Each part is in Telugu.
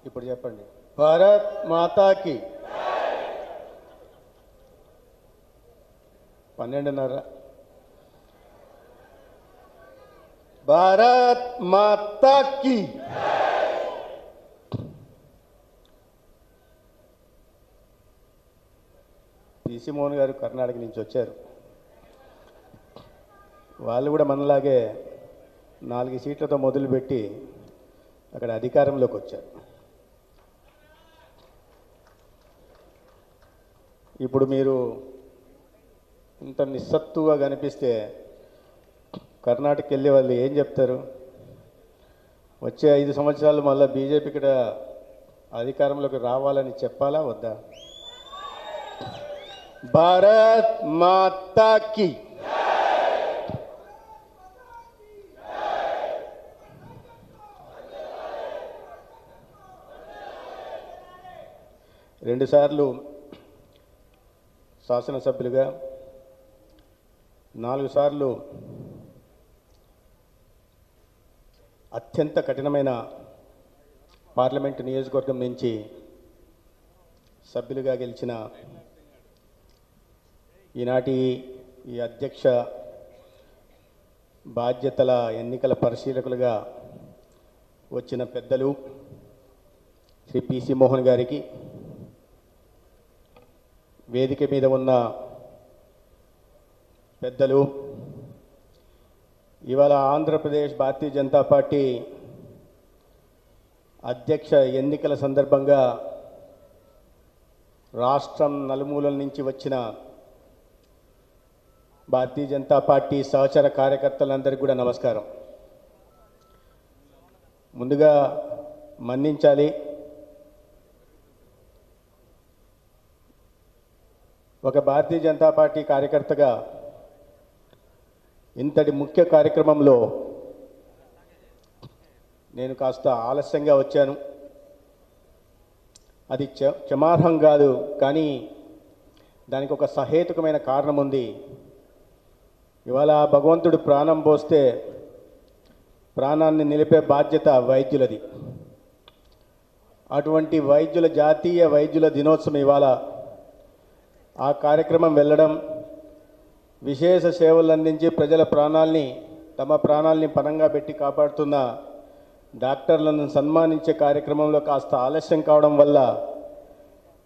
ఇప్పుడు చెప్పండి. భారత్ మాతాకి 12:30. భారత్ మాతాకి పిసి మోహన్ గారు కర్ణాటక నుంచి వచ్చారు. వాళ్ళు కూడా మనలాగే 4 సీట్లతో మొదలుపెట్టి అక్కడ అధికారంలోకి వచ్చారు. ఇప్పుడు మీరు ఇంత నిస్సత్తుగా కనిపిస్తే కర్ణాటకకి వెళ్ళే వాళ్ళు ఏం చెప్తారు? వచ్చే 5 సంవత్సరాలు మళ్ళీ బీజేపీ ఇక్కడ అధికారంలోకి రావాలని చెప్పాలా వద్దా? భారత్ మాతాకి రెండుసార్లు శాసనసభ్యులుగా, 4 సార్లు అత్యంత కఠినమైన పార్లమెంటు నియోజకవర్గం నుంచి సభ్యులుగా గెలిచిన ఈనాటి ఈ అధ్యక్ష బాధ్యతల ఎన్నికల పరిశీలకులుగా వచ్చిన పెద్దలు శ్రీ పిసి మోహన్ గారికి, వేదిక మీద ఉన్న పెద్దలు, ఇవాళ ఆంధ్రప్రదేశ్ భారతీయ జనతా పార్టీ అధ్యక్ష ఎన్నికల సందర్భంగా రాష్ట్రం నలుమూలల నుంచి వచ్చిన భారతీయ జనతా పార్టీ సహచర కార్యకర్తలందరికీ కూడా నమస్కారం. ముందుగా మన్నించాలి, ఒక భారతీయ జనతా పార్టీ కార్యకర్తగా ఇంతటి ముఖ్య కార్యక్రమంలో నేను కాస్త ఆలస్యంగా వచ్చాను. అది క్షమార్హం కాదు, కానీ దానికి ఒక సహేతుకమైన కారణం ఉంది. ఇవాళ భగవంతుడు ప్రాణం పోస్తే ప్రాణాన్ని నిలిపే బాధ్యత వైద్యులది. అటువంటి వైద్యుల జాతీయ వైద్యుల దినోత్సవం ఇవాళ. ఆ కార్యక్రమం వెళ్ళడం, విశేష సేవలు అందించి ప్రజల ప్రాణాల్ని, తమ ప్రాణాల్ని పణంగా పెట్టి కాపాడుతున్న డాక్టర్లను సన్మానించే కార్యక్రమంలో కాస్త ఆలస్యం కావడం వల్ల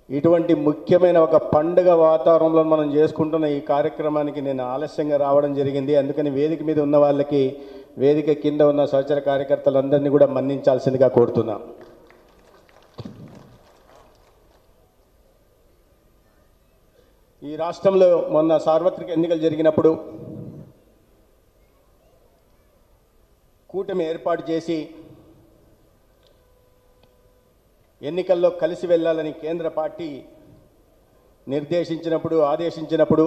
ఇటువంటి ముఖ్యమైన ఒక పండుగ వాతావరణంలో మనం చేసుకుంటున్న ఈ కార్యక్రమానికి నేను ఆలస్యంగా రావడం జరిగింది. అందుకని వేదిక మీద ఉన్న వాళ్ళకి, వేదిక కింద ఉన్న సహచర కార్యకర్తలందరినీ కూడా మన్నించాల్సిందిగా కోరుతున్నా. ఈ రాష్ట్రంలో మొన్న సార్వత్రిక ఎన్నికలు జరిగినప్పుడు కూటమి ఏర్పాటు చేసి ఎన్నికల్లో కలిసి వెళ్ళాలని కేంద్ర పార్టీ నిర్దేశించినప్పుడు, ఆదేశించినప్పుడు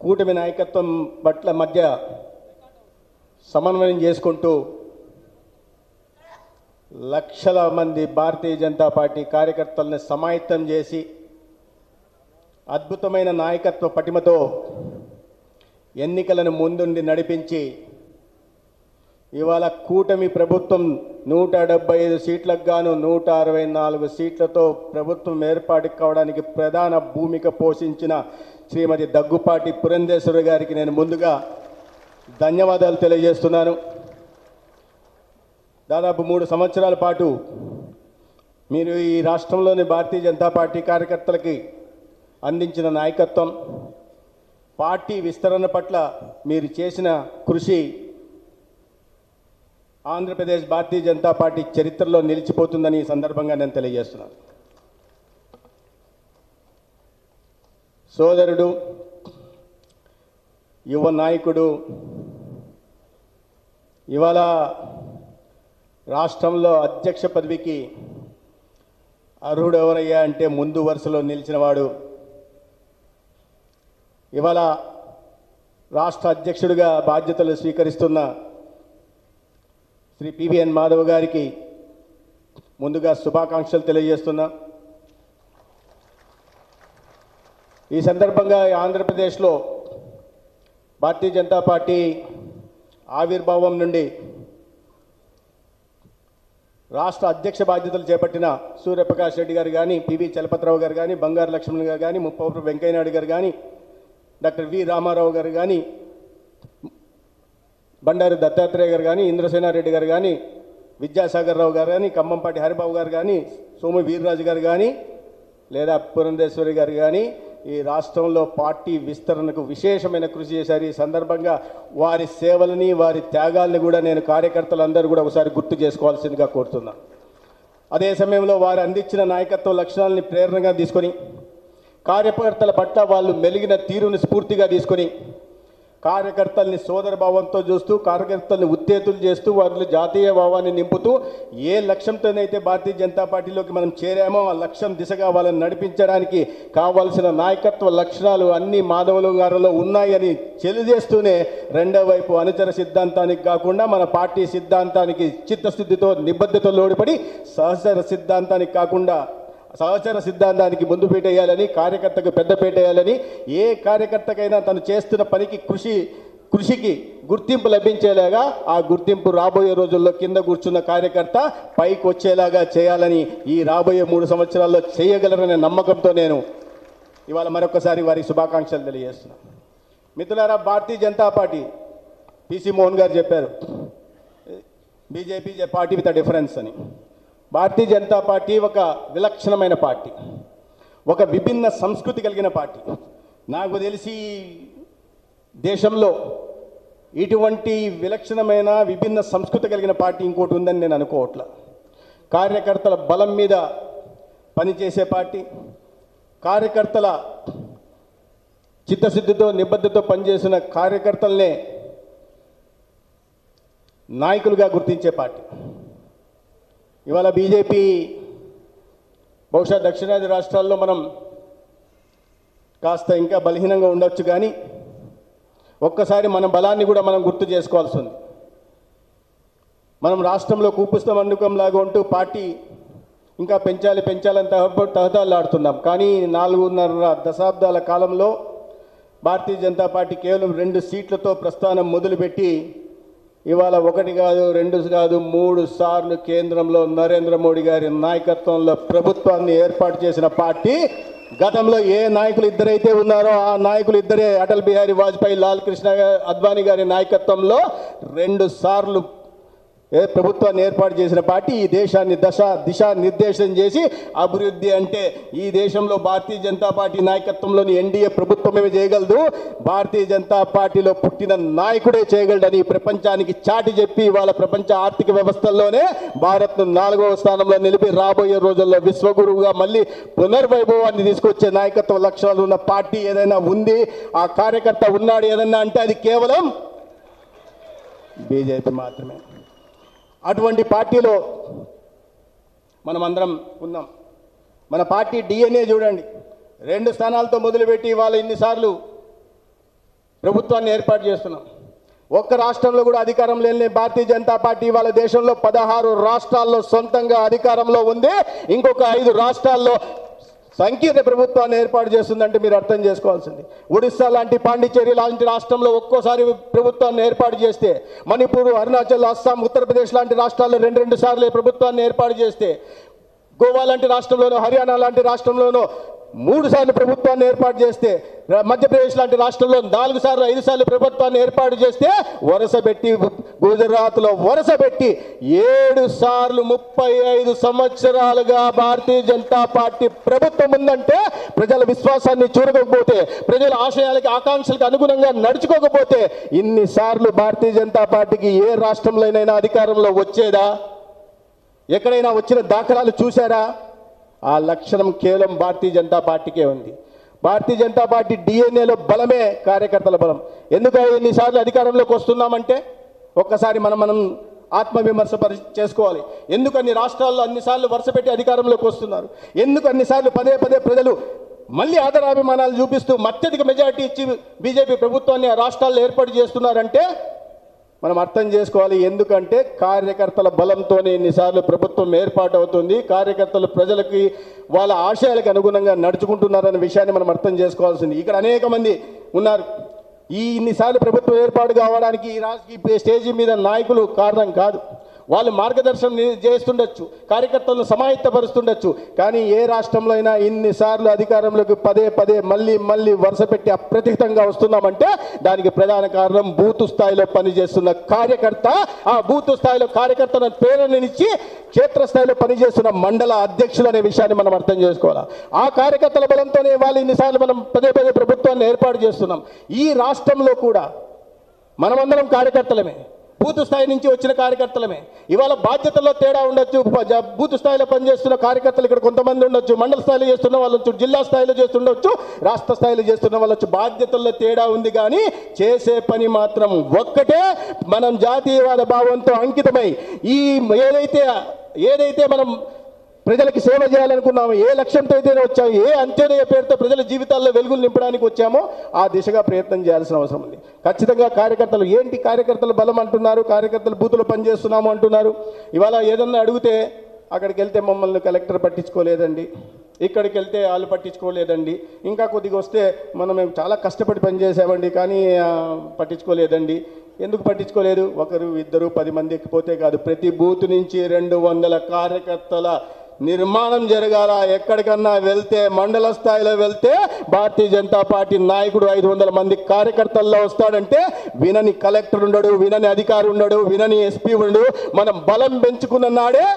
కూటమి నాయకత్వం పట్ల మధ్య సమన్వయం చేసుకుంటూ లక్షల మంది భారతీయ జనతా పార్టీ కార్యకర్తలను సమాయత్తం చేసి అద్భుతమైన నాయకత్వ పటిమతో ఎన్నికలను ముందుండి నడిపించి ఇవాళ కూటమి ప్రభుత్వం 175 సీట్లకు గాను 164 సీట్లతో ప్రభుత్వం ఏర్పాటు కావడానికి ప్రధాన భూమిక పోషించిన శ్రీమతి దగ్గుపాటి పురంధేశ్వరి గారికి నేను ముందుగా ధన్యవాదాలు తెలియజేస్తున్నాను. దాదాపు 3 సంవత్సరాల పాటు మీరు ఈ రాష్ట్రంలోని భారతీయ జనతా పార్టీ కార్యకర్తలకి అందించిన నాయకత్వం, పార్టీ విస్తరణ పట్ల మీరు చేసిన కృషి ఆంధ్రప్రదేశ్ భారతీయ జనతా పార్టీ చరిత్రలో నిలిచిపోతుందని ఈ సందర్భంగా నేను తెలియజేస్తున్నాను. సోదరుడు, యువ నాయకుడు, ఇవాళ రాష్ట్రంలో అధ్యక్ష పదవికి అర్హుడు ఎవరయ్యా అంటే ముందు వరుసలో నిలిచినవాడు, ఇవాళ రాష్ట్ర అధ్యక్షుడిగా బాధ్యతలు స్వీకరిస్తున్న శ్రీ పివిఎన్ మాధవ్ గారికి ముందుగా శుభాకాంక్షలు తెలియజేస్తున్నా. ఈ సందర్భంగా ఆంధ్రప్రదేశ్లో భారతీయ జనతా పార్టీ ఆవిర్భావం నుండి రాష్ట్ర అధ్యక్ష బాధ్యతలు చేపట్టిన సూర్యప్రకాష్ రెడ్డి గారు కానీ, పివి చలపతిరావు గారు కానీ, బంగారు లక్ష్మణ్ గారు కానీ, ముప్పవరపు వెంకయ్యనాయుడు గారు కానీ, డాక్టర్ వి రామారావు గారు కానీ, బండారు దత్తాత్రేయ గారు కానీ, ఇంద్రసేనారెడ్డి గారు కానీ, విద్యాసాగర్ రావు గారు కానీ, ఖమ్మంపాటి హరిబాబు గారు కానీ, సోము వీర్రాజు గారు కానీ, లేదా పురంధేశ్వరి గారు కానీ ఈ రాష్ట్రంలో పార్టీ విస్తరణకు విశేషమైన కృషి చేశారు. ఈ సందర్భంగా వారి సేవలని, వారి త్యాగాల్ని కూడా నేను కార్యకర్తలందరూ కూడా ఒకసారి గుర్తు చేసుకోవాల్సిందిగా కోరుతున్నాను. అదే సమయంలో వారు అందించిన నాయకత్వ లక్షణాలని ప్రేరణగా తీసుకొని, కార్యకర్తల పట్ల వాళ్ళు మెలిగిన తీరుని స్ఫూర్తిగా తీసుకొని, కార్యకర్తల్ని సోదరభావంతో చూస్తూ, కార్యకర్తల్ని ఉత్తేజం చేస్తూ, వారిలో జాతీయ భావాన్ని నింపుతూ, ఏ లక్ష్యంతోనైతే భారతీయ జనతా పార్టీలోకి మనం చేరామో ఆ లక్ష్యం దిశగా వాళ్ళని నడిపించడానికి కావాల్సిన నాయకత్వ లక్షణాలు అన్ని మాధవులు గారిలో ఉన్నాయని తెలియజేస్తూనే రెండో వైపు అనుచర సిద్ధాంతానికి కాకుండా మన పార్టీ సిద్ధాంతానికి చిత్తశుద్ధితో నిబద్ధతతో లోడిపడి సహచర సిద్ధాంతానికి కాకుండా సహచర సిద్ధాంతానికి ముందు పెట్టేయాలని, కార్యకర్తకు పెద్ద పెట్టేయాలని, ఏ కార్యకర్తకైనా తను చేస్తున్న పనికి కృషికి గుర్తింపు లభించేలాగా ఆ గుర్తింపు రాబోయే రోజుల్లో కింద కూర్చున్న కార్యకర్త పైకి వచ్చేలాగా చేయాలని ఈ రాబోయే 3 సంవత్సరాల్లో చేయగలరనే నమ్మకంతో నేను ఇవాళ మరొకసారి వారికి శుభాకాంక్షలు తెలియజేస్తున్నాను. మిత్రులారా, భారతీయ జనతా పార్టీ పిసి మోహన్ గారు చెప్పారు BJP party with a difference అని. భారతీయ జనతా పార్టీ ఒక విలక్షణమైన పార్టీ, ఒక విభిన్న సంస్కృతి కలిగిన పార్టీ. నాకు తెలిసి దేశంలో ఇటువంటి విలక్షణమైన విభిన్న సంస్కృతి కలిగిన పార్టీ ఇంకోటి ఉందని నేను అనుకోవట్లా. కార్యకర్తల బలం మీద పనిచేసే పార్టీ, కార్యకర్తల చిత్తశుద్ధితో నిబద్ధతతో పనిచేసిన కార్యకర్తలనే నాయకులుగా గుర్తించే పార్టీ. ఇవాళ బీజేపీ బహుశా దక్షిణాది రాష్ట్రాల్లో మనం కాస్త ఇంకా బలహీనంగా ఉండొచ్చు, కానీ ఒక్కసారి మన బలాన్ని కూడా మనం గుర్తు చేసుకోవాల్సి ఉంది. మనం రాష్ట్రంలో కూపుస్తం అన్నుకంలాగా ఉంటూ పార్టీ ఇంకా పెంచాలని తహతాలాడుతున్నాం. కానీ 4.5 దశాబ్దాల కాలంలో భారతీయ జనతా పార్టీ కేవలం 2 సీట్లతో ప్రస్థానం మొదలుపెట్టి ఇవాళ 1 కాదు 2 కాదు 3 సార్లు కేంద్రంలో నరేంద్ర మోడీ గారి నాయకత్వంలో ప్రభుత్వాన్ని ఏర్పాటు చేసిన పార్టీ. గతంలో ఏ నాయకులు ఇద్దరైతే ఉన్నారో ఆ నాయకులు ఇద్దరే, అటల్ బిహారీ వాజ్పేయి, లాల్ కృష్ణ అద్వానీ గారి నాయకత్వంలో 2 సార్లు ప్రభుత్వాన్ని ఏర్పాటు చేసిన పార్టీ ఈ దేశాన్ని దిశా నిర్దేశం చేసి అభివృద్ధి అంటే ఈ దేశంలో భారతీయ జనతా పార్టీ నాయకత్వంలోని ఎన్డీఏ ప్రభుత్వమే చేయగలదు, భారతీయ జనతా పార్టీలో పుట్టిన నాయకుడే చేయగలడని ప్రపంచానికి చాటి చెప్పి వాళ్ళ ప్రపంచ ఆర్థిక వ్యవస్థల్లోనే భారత్ను 4వ స్థానంలో నిలిపి రాబోయే రోజుల్లో విశ్వగురువుగా మళ్ళీ పునర్వైభవాన్ని తీసుకొచ్చే నాయకత్వ లక్షణాలు ఉన్న పార్టీ ఏదైనా ఉంది, ఆ కార్యకర్త ఉన్నాడు ఏదన్నా అంటే అది కేవలం బీజేపీ మాత్రమే. అటువంటి పార్టీలో మనమందరం ఉన్నాం. మన పార్టీ డిఎన్ఏ చూడండి, 2 స్థానాలతో మొదలుపెట్టి వాళ్ళ ఇన్నిసార్లు ప్రభుత్వాన్ని ఏర్పాటు చేస్తున్నాం. ఒక్క రాష్ట్రంలో కూడా అధికారం లేని భారతీయ జనతా పార్టీ వాళ్ళ దేశంలో 16 రాష్ట్రాల్లో సొంతంగా అధికారంలో ఉంది. ఇంకొక 5 రాష్ట్రాల్లో సంకీర్ణ ప్రభుత్వాన్ని ఏర్పాటు చేస్తుందంటే మీరు అర్థం చేసుకోవాల్సింది. ఒడిస్సా లాంటి, పాండిచేరి లాంటి రాష్ట్రంలో ఒక్కోసారి ప్రభుత్వాన్ని ఏర్పాటు చేస్తే, మణిపూర్, అరుణాచల్, అస్సాం, ఉత్తరప్రదేశ్ లాంటి రాష్ట్రాల్లో 2 సార్లు ప్రభుత్వాన్ని ఏర్పాటు చేస్తే, గోవా లాంటి రాష్ట్రంలోనో, హర్యానా లాంటి రాష్ట్రంలోనో 3 సార్లు ప్రభుత్వాన్ని ఏర్పాటు చేస్తే, మధ్యప్రదేశ్ లాంటి రాష్ట్రంలో 4 సార్లు 5 సార్లు ప్రభుత్వాన్ని ఏర్పాటు చేస్తే, వరుసపెట్టి గుజరాత్లో వరుసపెట్టి 7 సార్లు 35 సంవత్సరాలుగా భారతీయ జనతా పార్టీ ప్రభుత్వం ఉందంటే ప్రజల విశ్వాసాన్ని చూడకపోతే, ప్రజల ఆశయాలకి ఆకాంక్షలకు అనుగుణంగా నడుచుకోకపోతే ఇన్నిసార్లు భారతీయ జనతా పార్టీకి ఏ రాష్ట్రంలోనైనా అధికారంలో వచ్చేదా? ఎక్కడైనా వచ్చిన దాఖలాలు చూశారా? ఆ లక్షణం కేవలం భారతీయ జనతా పార్టీకే ఉంది. భారతీయ జనతా పార్టీ డిఎన్ఏలో బలమే కార్యకర్తల బలం. ఎందుకు ఎన్నిసార్లు అధికారంలోకి వస్తున్నామంటే ఒక్కసారి మనం ఆత్మవిమర్శ చేసుకోవాలి. ఎందుకు అన్ని రాష్ట్రాల్లో అన్నిసార్లు వరుసపెట్టి అధికారంలోకి వస్తున్నారు? ఎందుకు అన్నిసార్లు పదే ప్రజలు మళ్ళీ ఆదరాభిమానాలు చూపిస్తూ అత్యధిక మెజారిటీ ఇచ్చి బీజేపీ ప్రభుత్వాన్ని ఆ రాష్ట్రాల్లో ఏర్పాటు చేస్తున్నారంటే మనం అర్థం చేసుకోవాలి. ఎందుకంటే కార్యకర్తల బలంతోనే ఎన్నిసార్లు ప్రభుత్వం ఏర్పాటు అవుతుంది, కార్యకర్తలు ప్రజలకి వాళ్ళ ఆశయాలకు అనుగుణంగా నడుచుకుంటున్నారనే విషయాన్ని మనం అర్థం చేసుకోవాల్సింది. ఇక్కడ అనేక మంది ఉన్నారు. ఇన్నిసార్లు ప్రభుత్వం ఏర్పాటు కావడానికి ఈ స్టేజీ మీద నాయకులు కారణం కాదు. వాళ్ళు మార్గదర్శనం చేస్తుండొచ్చు, కార్యకర్తలను సమాయత్తపరుస్తుండొచ్చు. కానీ ఏ రాష్ట్రంలో అయినా ఇన్నిసార్లు అధికారంలోకి పదే పదే మళ్ళీ వరుస పెట్టి అప్రతిహితంగా వస్తున్నామంటే దానికి ప్రధాన కారణం బూతు స్థాయిలో పనిచేస్తున్న కార్యకర్త. ఆ బూతు స్థాయిలో కార్యకర్తను ప్రేరణనిచ్చి క్షేత్రస్థాయిలో పనిచేస్తున్న మండల అధ్యక్షులు అనే విషయాన్ని మనం అర్థం చేసుకోవాలి. ఆ కార్యకర్తల బలంతోనే వాళ్ళు ఇన్నిసార్లు మనం పదే ప్రభుత్వాన్ని ఏర్పాటు చేస్తున్నాం. ఈ రాష్ట్రంలో కూడా మనమందరం కార్యకర్తలమే, బూత్ స్థాయి నుంచి వచ్చిన కార్యకర్తలమే. ఇవాళ బాధ్యతల్లో తేడా ఉండొచ్చు. బూత్ స్థాయిలో పనిచేస్తున్న కార్యకర్తలు ఇక్కడ కొంతమంది ఉండొచ్చు, మండల స్థాయిలో చేస్తున్న వాళ్ళు వచ్చు, జిల్లా స్థాయిలో చేస్తుండొచ్చు, రాష్ట్ర స్థాయిలో చేస్తున్న వాళ్ళు వచ్చు. బాధ్యతల్లో తేడా ఉంది కానీ చేసే పని మాత్రం ఒక్కటే. మనం జాతీయవాద భావంతో అంకితమై ఈ ఏదైతే మనం ప్రజలకు సేవ చేయాలనుకున్నాము, ఏ లక్ష్యంతో అయితే వచ్చామో, ఏ అంత్యోదయ పేరుతో ప్రజల జీవితాల్లో వెలుగులు నింపడానికి వచ్చామో ఆ దిశగా ప్రయత్నం చేయాల్సిన అవసరం ఉంది. ఖచ్చితంగా కార్యకర్తలు కార్యకర్తలు బలం అంటున్నారు, కార్యకర్తలు బూతులు పనిచేస్తున్నాము అంటున్నారు. ఇవాళ ఏదన్నా అడిగితే అక్కడికి వెళ్తే మమ్మల్ని కలెక్టర్ పట్టించుకోలేదండి, ఇక్కడికి వెళ్తే వాళ్ళు పట్టించుకోలేదండి, ఇంకా కొద్దిగా వస్తే మేము చాలా కష్టపడి పనిచేసామండి కానీ పట్టించుకోలేదండి. ఎందుకు పట్టించుకోలేదు? ఒకరు ఇద్దరు 10 మంది ఎక్కిపోతే కాదు, ప్రతి బూత్ నుంచి 200 కార్యకర్తల నిర్మాణం జరగాల. ఎక్కడికన్నా వెళ్తే మండల స్థాయిలో వెళ్తే భారతీయ జనతా పార్టీ నాయకుడు 500 మంది కార్యకర్తల్లో వస్తాడంటే వినని కలెక్టర్ ఉండడు, వినని అధికారి ఉండడు, వినని ఎస్పీ ఉండడు. మనం బలం పెంచుకున్న నాడే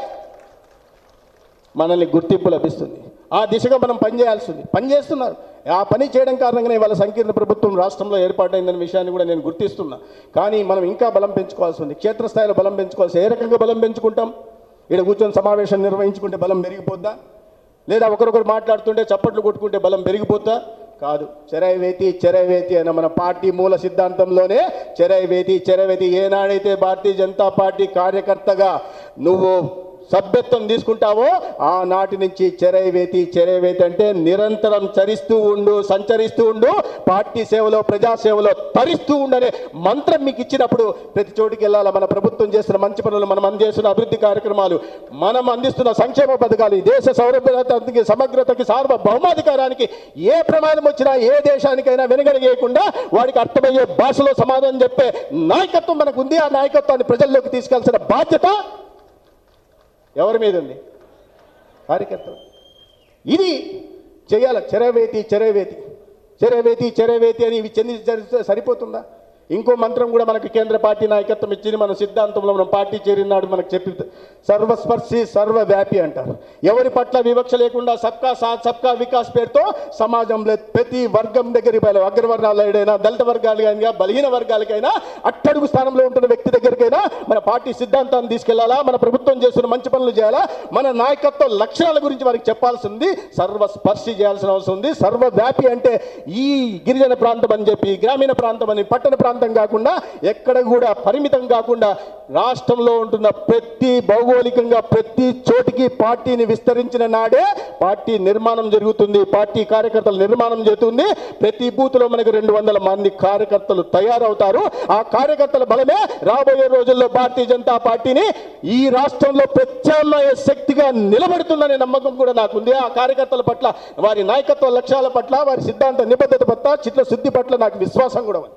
మనల్ని గుర్తింపు లభిస్తుంది. ఆ దిశగా మనం పనిచేయాల్సింది. పనిచేస్తున్నారు. ఆ పని చేయడం కారణంగానే ఇవాళ సంకీర్ణ ప్రభుత్వం రాష్ట్రంలో ఏర్పాటైందనే విషయాన్ని కూడా నేను గుర్తిస్తున్నా. కానీ మనం ఇంకా బలం పెంచుకోవాల్సి ఉంది. క్షేత్రస్థాయిలో బలం పెంచుకోవాల్సి. ఏ రకంగా బలం పెంచుకుంటాం? ఇక్కడ కూర్చొని సమావేశం నిర్వహించుకుంటే బలం పెరిగిపోద్దా? లేదా ఒకరొకరు మాట్లాడుతుంటే చప్పట్లు కొట్టుకుంటే బలం పెరిగిపోద్దా? కాదు. చెరైవేతి అన్న మన పార్టీ మూల సిద్ధాంతంలోనే చెరైవేతి ఏనాడైతే భారతీయ జనతా పార్టీ కార్యకర్తగా నువ్వు సభ్యత్వం తీసుకుంటావో ఆనాటి నుంచి చెరైవేతి అంటే నిరంతరం సంచరిస్తూ ఉండు, పార్టీ సేవలో ప్రజాసేవలో తరిస్తూ ఉండనే మంత్రం మీకు ఇచ్చినప్పుడు ప్రతి చోటికి వెళ్ళాలి. మన ప్రభుత్వం చేస్తున్న మంచి పనులు, మనం అందిస్తున్న అభివృద్ధి కార్యక్రమాలు, మనం అందిస్తున్న సంక్షేమ పథకాలు, దేశ సౌరభ్యతకి, సమగ్రతకి, సార్వభౌమాధికారానికి ఏ ప్రమాదం వచ్చినా ఏ దేశానికైనా వెనుగడగేయకుండా వాడికి అర్థమయ్యే భాషలో సమాధానం చెప్పే నాయకత్వం మనకు ఉంది. ఆ నాయకత్వాన్ని ప్రజల్లోకి తీసుకెళ్లాల్సిన బాధ్యత ఎవరి మీద ఉంది? కార్యకర్తలు. ఇది చేయాలి. చెరైవేతి అని ఇవి చెంది సరిపోతుందా? ఇంకో మంత్రం కూడా మనకి కేంద్ర పార్టీ నాయకత్వం ఇచ్చింది. మన సిద్ధాంతంలో మనం పార్టీ చేరిన నాడు మనకు చెప్పి సర్వస్పర్శి సర్వవ్యాపి అంటారు. ఎవరి పట్ల వివక్ష లేకుండా సబ్కా సాత్ సబ్కా వికాస్ పేరుతో సమాజంలో ప్రతి వర్గం దగ్గరికి, అగ్రవర్ణాలైనా, దళిత వర్గాలకైనా, బలహీన వర్గాలకైనా, అట్టడుగు స్థానంలో ఉంటున్న వ్యక్తి దగ్గరికైనా మన పార్టీ సిద్ధాంతాన్ని తీసుకెళ్లాలా, మన ప్రభుత్వం చేస్తున్న మంచి పనులు చేయాలా, మన నాయకత్వ లక్షణాల గురించి వారికి చెప్పాల్సింది, సర్వస్పర్శి చేయాల్సిన అవసరం ఉంది. సర్వవ్యాపి అంటే ఈ గిరిజన ప్రాంతం అని చెప్పి, గ్రామీణ ప్రాంతం అని, పట్టణ ప్రాంతం కాకుండా, ఎక్కడ కూడా పరిమితం కాకుండా రాష్ట్రంలో ఉంటున్న భౌగోళికంగా ప్రతి చోటికి పార్టీని విస్తరించిన నాడే పార్టీ నిర్మాణం జరుగుతుంది, పార్టీ కార్యకర్తల నిర్మాణం జరుగుతుంది. ప్రతి బూత్లో మనకు 200 మంది కార్యకర్తలు తయారవుతారు. ఆ కార్యకర్తల బలమే రాబోయే రోజుల్లో భారతీయ జనతా పార్టీని ఈ రాష్ట్రంలో ప్రత్యామ్నాయ శక్తిగా నిలబడుతుందనే నమ్మకం కూడా నాకుంది. ఆ కార్యకర్తల పట్ల, వారి నాయకత్వ లక్ష్యాల పట్ల, వారి సిద్ధాంత నిబద్ధత పట్ల, చిత్తశుద్ధి పట్ల నాకు విశ్వాసం కూడా ఉంది.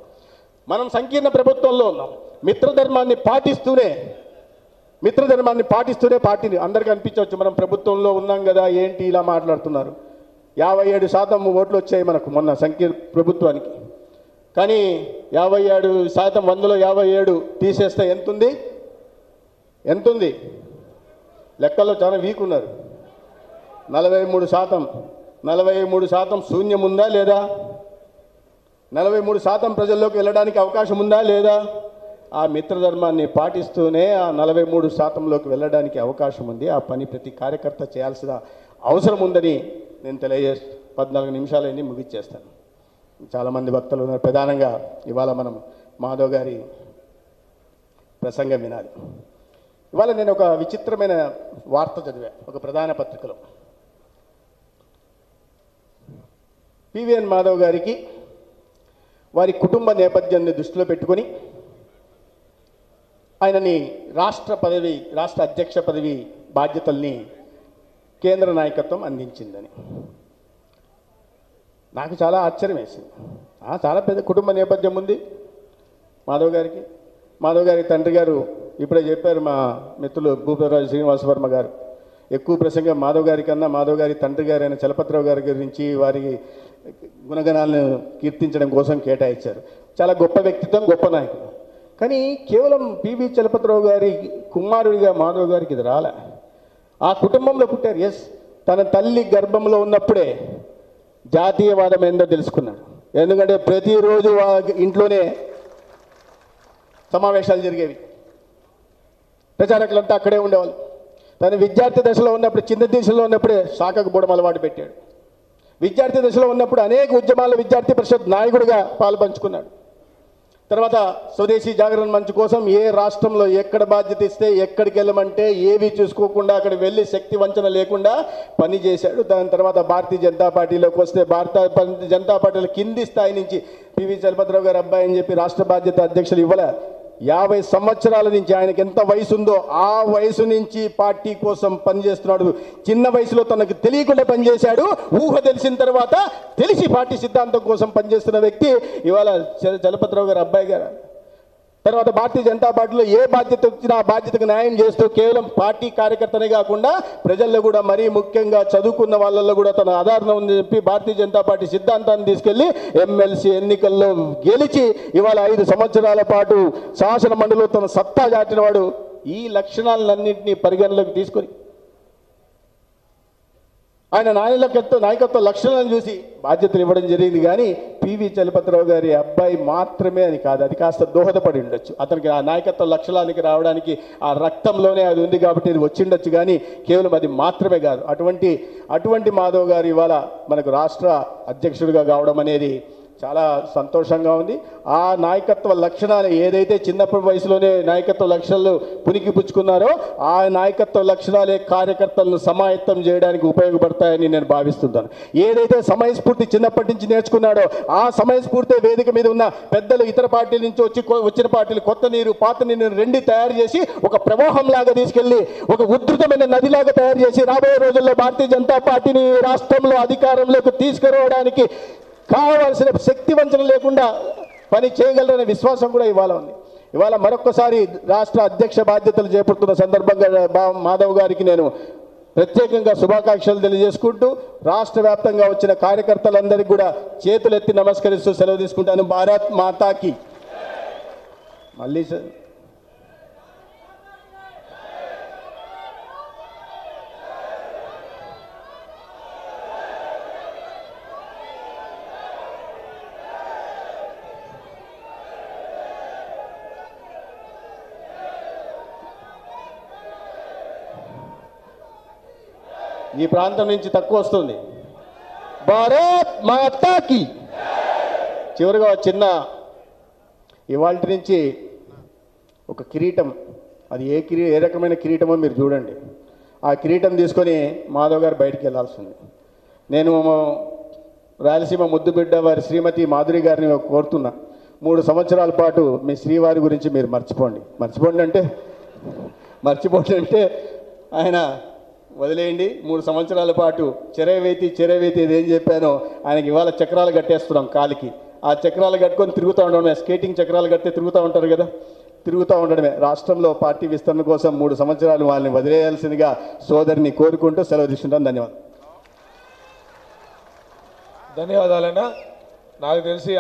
మనం సంకీర్ణ ప్రభుత్వంలో ఉన్నాం. మిత్రధర్మాన్ని పాటిస్తూనే పార్టీని అందరికీ అనిపించవచ్చు మనం ప్రభుత్వంలో ఉన్నాం కదా, ఏంటి ఇలా మాట్లాడుతున్నారు. 57% ఓట్లు వచ్చాయి మనకు మొన్న సంకీర్ణ ప్రభుత్వానికి. కానీ 57%, 100లో 57 తీసేస్తే ఎంతుంది? లెక్కల్లో చాలా వీక్ ఉన్నారు. 43% శూన్యం ఉందా లేదా? 43% ప్రజల్లోకి వెళ్ళడానికి అవకాశం ఉందా లేదా? ఆ మిత్రధర్మాన్ని పాటిస్తూనే ఆ 43%లోకి వెళ్ళడానికి అవకాశం ఉంది. ఆ పని ప్రతి కార్యకర్త చేయాల్సిన అవసరం ఉందని నేను 14 నిమిషాలైంది, ముగిచ్చేస్తాను. చాలామంది భక్తులు ఉన్నారు. ప్రధానంగా ఇవాళ మనం మాధవ్ గారి ప్రసంగం వినాలి. ఇవాళ నేను ఒక విచిత్రమైన వార్త చదివా ఒక ప్రధాన పత్రికలో. పివిఎన్ మాధవ్ గారికి వారి కుటుంబ నేపథ్యాన్ని దృష్టిలో పెట్టుకొని ఆయనని రాష్ట్ర అధ్యక్ష పదవి బాధ్యతల్ని కేంద్ర నాయకత్వం అందించిందని నాకు చాలా ఆశ్చర్యం వేసింది. చాలా పెద్ద కుటుంబ నేపథ్యం ఉంది మాధవ్ గారికి. మాధవ్ గారి తండ్రి గారు ఇప్పుడే చెప్పారు మా మిత్రులు భూపతిరాజు శ్రీనివాస వర్మ గారు. ఎక్కువ ప్రసంగం మాధవ్ గారి కన్నా మాధవ్ గారి తండ్రి గారు అయిన చలపతిరావు గారి గురించి వారి గుణగణాలను కీర్తించడం కోసం కేటాయించారు. చాలా గొప్ప వ్యక్తిత్వం, గొప్ప నాయకుడు. కానీ కేవలం పివి చలపతిరావు గారి కుమారుడిగా మాధవ్ గారికి ఇది రాలే. ఆ కుటుంబంలో పుట్టారు. ఎస్, తన తల్లి గర్భంలో ఉన్నప్పుడే జాతీయవాదం ఏందో తెలుసుకున్నాడు. ఎందుకంటే ప్రతిరోజు ఇంట్లోనే సమావేశాలు జరిగేవి, ప్రచారకులంతా అక్కడే ఉండేవాళ్ళు. తను విద్యార్థి దశలో ఉన్నప్పుడు, చిన్న దశలో ఉన్నప్పుడే శాఖకు పోవడం అలవాటు పెట్టాడు. విద్యార్థి దశలో ఉన్నప్పుడు అనేక ఉద్యమాల విద్యార్థి పరిషత్ నాయకుడిగా పాల్పంచుకున్నాడు. తర్వాత స్వదేశీ జాగరణ మంచ్ కోసం ఏ రాష్ట్రంలో ఎక్కడ బాధ్యత ఇస్తే ఎక్కడికి వెళ్ళమంటే ఏవి చూసుకోకుండా అక్కడ వెళ్ళి శక్తి వంచన లేకుండా పనిచేశాడు. దాని తర్వాత భారతీయ జనతా పార్టీలోకి వస్తే భారతీయ జనతా పార్టీలో కింది స్థాయి నుంచి పివి చలపతిరావు గారు అబ్బాయి అని చెప్పి రాష్ట్ర బాధ్యత అధ్యక్షులు ఇవ్వలే. 50 సంవత్సరాల నుంచి ఆయనకి ఎంత వయసు ఉందో ఆ వయసు నుంచి పార్టీ కోసం పనిచేస్తున్నాడు. చిన్న వయసులో తనకు తెలియకుండా పనిచేశాడు. ఊహ తెలిసిన తర్వాత తెలిసి పార్టీ సిద్ధాంతం కోసం పనిచేస్తున్న వ్యక్తి ఇవాళ చలపతిరావు గారు అబ్బాయి గారు. తర్వాత భారతీయ జనతా పార్టీలో ఏ బాధ్యత వచ్చినా ఆ బాధ్యతకు న్యాయం చేస్తూ కేవలం పార్టీ కార్యకర్తనే కాకుండా ప్రజల్లో కూడా మరీ ముఖ్యంగా చదువుకున్న వాళ్ళల్లో కూడా తన ఆధారణ ఉందని చెప్పి భారతీయ జనతా పార్టీ సిద్ధాంతాన్ని తీసుకెళ్లి ఎమ్మెల్సీ ఎన్నికల్లో గెలిచి ఇవాళ 5 సంవత్సరాల పాటు శాసన మండలిలో తన సత్తా చాటిన వాడు. ఈ లక్షణాలన్నింటినీ పరిగణలోకి తీసుకొని ఆయన నాయకత్వ లక్షణాలను చూసి బాధ్యతలు ఇవ్వడం జరిగింది. కానీ పివి చలపతిరావు గారి అబ్బాయి మాత్రమే అని కాదు, అది కాస్త దోహదపడి ఉండొచ్చు. అతనికి ఆ నాయకత్వ లక్షణానికి రావడానికి ఆ రక్తంలోనే అది ఉంది కాబట్టి ఇది వచ్చిండొచ్చు. కానీ కేవలం అది మాత్రమే కాదు. అటువంటి మాధవ్ గారు ఇవాళ మనకు రాష్ట్ర అధ్యక్షుడిగా కావడం అనేది చాలా సంతోషంగా ఉంది. ఆ నాయకత్వ లక్షణాలు ఏదైతే చిన్నప్పటి వయసులోనే నాయకత్వ లక్షణాలు పునికి పుచ్చుకున్నారో ఆ నాయకత్వ లక్షణాలే కార్యకర్తలను సమాయత్తం చేయడానికి ఉపయోగపడతాయని నేను భావిస్తున్నాను. ఏదైతే సమయస్ఫూర్తి చిన్నప్పటి నుంచి నేర్చుకున్నాడో ఆ సమయస్ఫూర్తి వేదిక మీద ఉన్న పెద్దలు, ఇతర పార్టీల నుంచి వచ్చిన పార్టీలు కొత్త నీరు పాత నీరు రెండు తయారు చేసి ఒక ప్రవాహంలాగా తీసుకెళ్లి ఒక ఉధృతమైన నదిలాగా తయారు చేసి రాబోయే రోజుల్లో భారతీయ జనతా పార్టీని రాష్ట్రంలో అధికారంలోకి తీసుకురావడానికి కావాల్సిన శక్తి వంచన లేకుండా పని చేయగలరనే విశ్వాసం కూడా ఇవాళ ఉంది. ఇవాళ మరొకసారి రాష్ట్ర అధ్యక్ష బాధ్యతలు చేపడుతున్న సందర్భంగా మాధవ్ గారికి నేను ప్రత్యేకంగా శుభాకాంక్షలు తెలియజేసుకుంటూ రాష్ట్ర వ్యాప్తంగా వచ్చిన కార్యకర్తలందరికీ కూడా చేతులెత్తి నమస్కరిస్తూ సెలవు తీసుకుంటాను. భారత్ మాతాకి. మళ్ళీ ఈ ప్రాంతం నుంచి తక్కువ వస్తుంది. భారత్ మాతాకి. చివరిగా ఇవాళ నుంచి ఒక కిరీటం, అది ఏ రకమైన కిరీటమో మీరు చూడండి. ఆ కిరీటం తీసుకొని మాధవ్ గారు బయటికి వెళ్ళాల్సింది. నేను రాయలసీమ ముద్దుబిడ్డ వారి శ్రీమతి మాధురి గారిని కోరుతున్నా, 3 సంవత్సరాల పాటు మీ శ్రీవారి గురించి మీరు మర్చిపోండి అంటే ఆయన వదిలేయండి. 3 సంవత్సరాల పాటు చెరవేతి ఏదేం చెప్పానో ఆయనకి ఇవాళ చక్రాలు కట్టేస్తున్నాం కాలికి. ఆ చక్రాలు కట్టుకొని తిరుగుతూ ఉండడమే, స్కేటింగ్ చక్రాలు కడితే తిరుగుతూ ఉంటారు కదా, తిరుగుతూ ఉండడమే. రాష్ట్రంలో పార్టీ విస్తరణ కోసం 3 సంవత్సరాలు వాళ్ళని వదిలేయాల్సిందిగా సోదరిని కోరుకుంటూ సెలవు తీసుకుంటాను. ధన్యవాదాలన్నా. నాకు తెలిసి